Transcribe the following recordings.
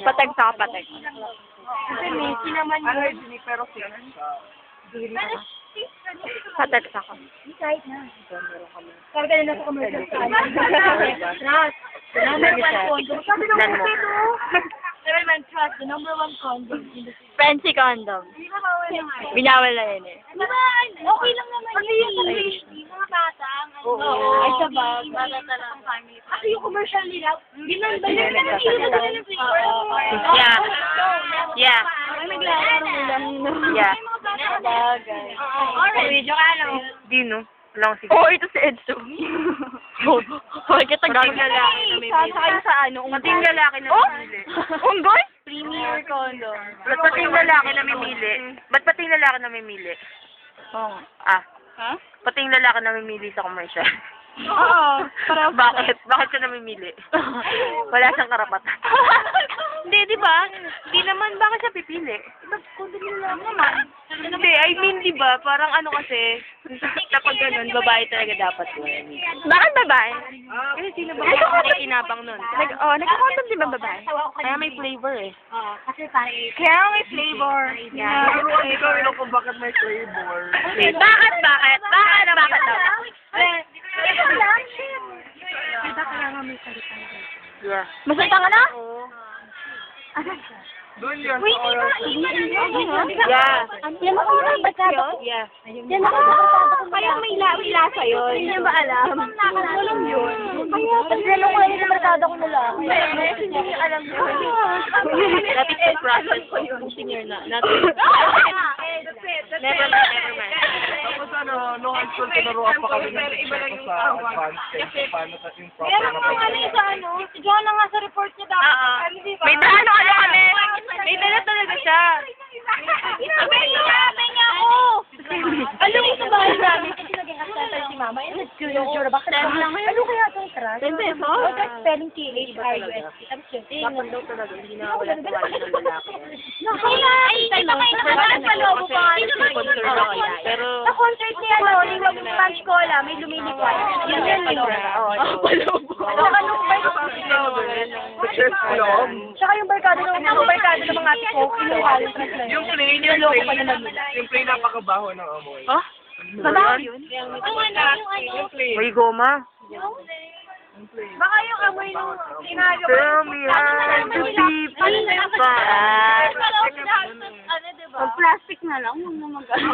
Patag sa kapatag. Kasi Messi naman Ano yun. yung Jimmy pero siya? Patag sa ka. Kahit na. Sabi ka na sa commercial sa Trust. The number one condom. Sabi ko Nan mo. Sabi man, trust. The number one condom in the city. Fancy condom. Di ba bawal naman? Binawal na yun eh. Di ba? Okay lang naman yun. Kasi mga bata, ay sa bag. Bata talaga. Kasi yung commercial nila, ginanda nila. Yeah. Yeah. Ay, naglalaro lang. Yeah. Bagay. Alright. Joke lang. Dino. Lang sige. Oo, ito si Edso. Hoy, kita Mating lalaki na may mili. Sa ano? Mating lalaki na Oh? mamili. Unggoy? Premier condom. Ba't pating lalaki na mamili? Ba't pating lalaki na mamili? Oo. Ah, Ha? pating lalaki na mamili sa commercial. Oo. Bakit? Bakit siya namimili? Wala siyang karapatan. Hindi, di ba? Hindi naman, bakit siya pipili? Hindi, I mean, di ba? Parang ano kasi, kapag ganun, babae talaga dapat yun. Bakit babae? Kasi sino ba kaya kinabang nun? Nagkakondom di ba babae? Kaya may flavor eh. Kasi pare. Kaya may flavor. Ikaw, ino kung bakit may flavor. Bakit? Bakit? Bakit? Bakit daw? Yeah. Masaya ka na? Doon yun. Wait, Yeah. Yan ako yung barkada ko. Yeah. Yan ako yung barkada ko. Kaya may lasa yun. Hindi niya ba alam? Alam yun. Kaya, pagkano ko yung barkada ko nila. Hindi niya alam yun. That is the process of pushing your Not Never mind. Tapos ano, nung high school, tinuruan pa kami ng teacher ko sa advanced stage, paano sa improper Meron na nga ano yung sa ano, si Jonah nga sa report niya dapat. Ano, di ba? May dala kami. May dala talaga siya. Sabi niya ako! Alam mo sa bahay namin, kasi naging acceptance si Mama, and it's good, yung bakit lang ngayon? Ano kaya itong trust? 10 pesos? Oh, that's spelling T-H-R-U-S. Tapos yun, Dapat daw talaga, hindi na wala sa wala ng lalaki. Ay, nagpaloob pa nga. Sponsor na wala. Pero, Sa concert niya, ano, yung punch cola, may lumilipad. Yun yun, yun. Saka nung Tsaka yung barkada ng mga ate ko, kinuha yung translation. yung plain, yung plain napakabaho ng amoy. oh? Mabaho yun? Ang ano, yung ano. May goma. Baka yung amoy nung ginagawa. Tell me how to be fine. Ano, diba? Plastic na lang, huwag na mag-ano.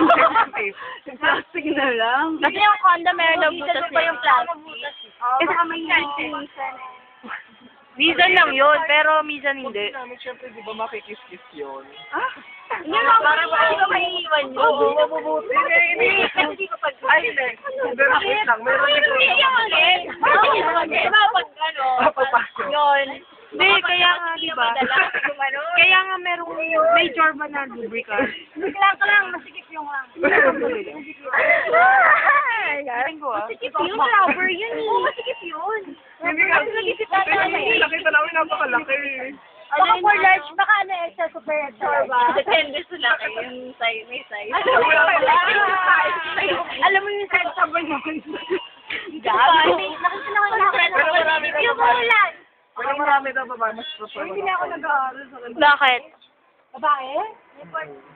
Plastic na lang. Kasi yung condom meron daw butas pa yung plastic. Kasi may Minsan lang yun, pero minsan hindi. Namin, syempre, di ba makikis-kiss yun? Yun lang, parang hindi ko maiiwan yun. Oo, mabubuti. Hindi ko pag... Ay, hindi. Pero wait lang, meron din ko. Diba pag ano, Yun. Hindi, kaya nga, di ba? Kaya nga merong, may Jorba na lubricant. bigla ka lang, masikip yung lang. Masikip yung rubber yun eh. Oo, masikip yun. Hindi nga, nakita namin napakalaki. Baka for large, baka ano extra super extra. Depende sa laki, yung size, may size. Alam mo yung size sabay naman. Gabi. Nakita na ako Pero marami na yung babae. ulan. Pero marami na babae, mas prefer. Hindi na ako nag-aaral sa kanila. Bakit? Babae?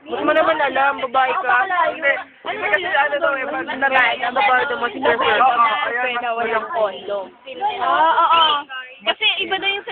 Hindi mo naman alam, babae ka. Hindi. Kasi ano daw eh, Babae, ang babae ito mo si Oo, ayan, walang condom. Oo. Kasi iba na yung